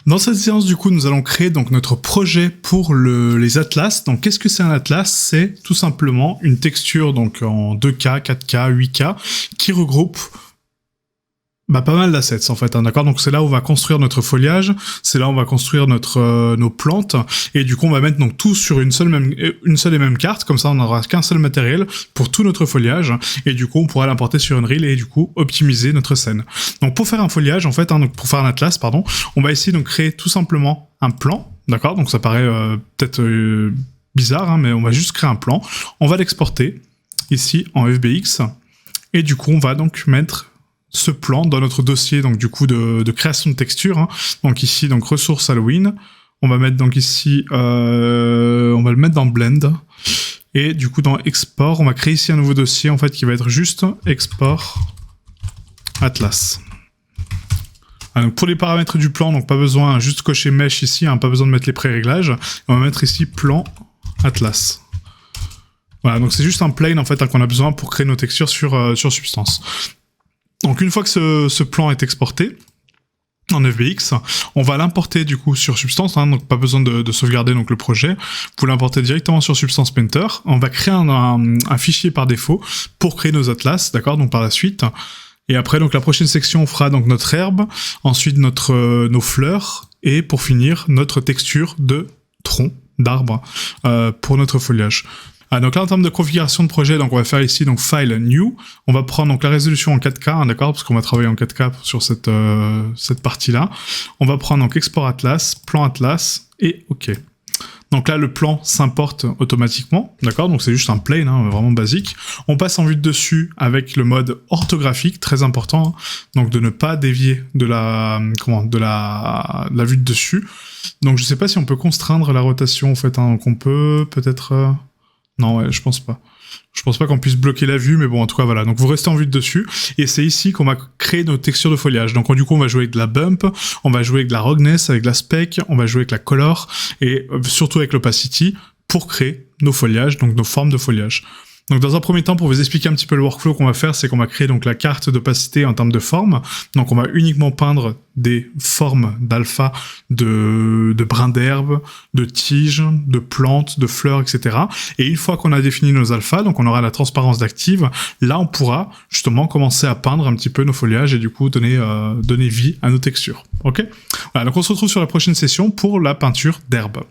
Dans cette séance, du coup, nous allons créer donc notre projet pour les atlas. Donc, qu'est-ce que c'est un atlas? C'est tout simplement une texture donc en 2K, 4K, 8K qui regroupe pas mal d'assets en fait, hein, d'accord. Donc c'est là où on va construire notre foliage, c'est là où on va construire nos plantes, et du coup on va mettre donc tout sur une seule et même carte. Comme ça on n'aura qu'un seul matériel pour tout notre foliage, et du coup on pourra l'importer sur Unreal et du coup optimiser notre scène. Donc pour faire un foliage en fait, hein, donc pour faire un atlas pardon, on va essayer donc créer tout simplement un plan, d'accord. Donc ça paraît peut-être bizarre, hein, mais on va juste créer un plan. On va l'exporter ici en FBX, et du coup on va donc mettre ce plan dans notre dossier donc du coup de création de texture, hein. Donc ici donc ressources Halloween, on va mettre donc ici on va le mettre dans Blend, et du coup dans export on va créer ici un nouveau dossier en fait qui va être juste export atlas. Donc pour les paramètres du plan, donc pas besoin, juste cocher mesh ici, hein, pas besoin de mettre les pré-réglages. On va mettre ici plan atlas. Voilà, donc c'est juste un plane en fait, hein, qu'on a besoin pour créer nos textures sur Substance. Donc une fois que ce plan est exporté en FBX, on va l'importer du coup sur Substance, hein, donc pas besoin de sauvegarder donc le projet. Vous pouvez l'importer directement sur Substance Painter. On va créer un fichier par défaut pour créer nos atlas, d'accord, donc par la suite. Et après donc la prochaine section on fera donc notre herbe, ensuite nos fleurs, et pour finir notre texture de tronc d'arbre pour notre foliage. Donc là en termes de configuration de projet, donc on va faire ici donc File New, on va prendre donc la résolution en 4K, hein, d'accord, parce qu'on va travailler en 4K sur cette partie-là. On va prendre donc Export Atlas, Plan Atlas, et OK. Donc là le plan s'importe automatiquement, d'accord, donc c'est juste un plane, hein, vraiment basique. On passe en vue de dessus avec le mode orthographique, très important, hein, donc de ne pas dévier de la vue de dessus. Donc je sais pas si on peut contraindre la rotation en fait, hein, donc on peut peut-être... Non, ouais, je pense pas. Je pense pas qu'on puisse bloquer la vue, mais bon, en tout cas, voilà. Donc, vous restez en vue de dessus, et c'est ici qu'on va créer nos textures de foliage. Donc, du coup, on va jouer avec de la bump, on va jouer avec de la roughness, avec de la spec, on va jouer avec la color, et surtout avec l'opacity, pour créer nos foliages, donc nos formes de foliage. Donc dans un premier temps, pour vous expliquer un petit peu le workflow qu'on va faire, c'est qu'on va créer donc la carte d'opacité en termes de forme. Donc on va uniquement peindre des formes d'alpha, de brins d'herbe, de tiges, de plantes, de fleurs, etc. Et une fois qu'on a défini nos alphas, donc on aura la transparence d'active, là on pourra justement commencer à peindre un petit peu nos foliages et du coup donner vie à nos textures. Ok ? Voilà, donc on se retrouve sur la prochaine session pour la peinture d'herbe.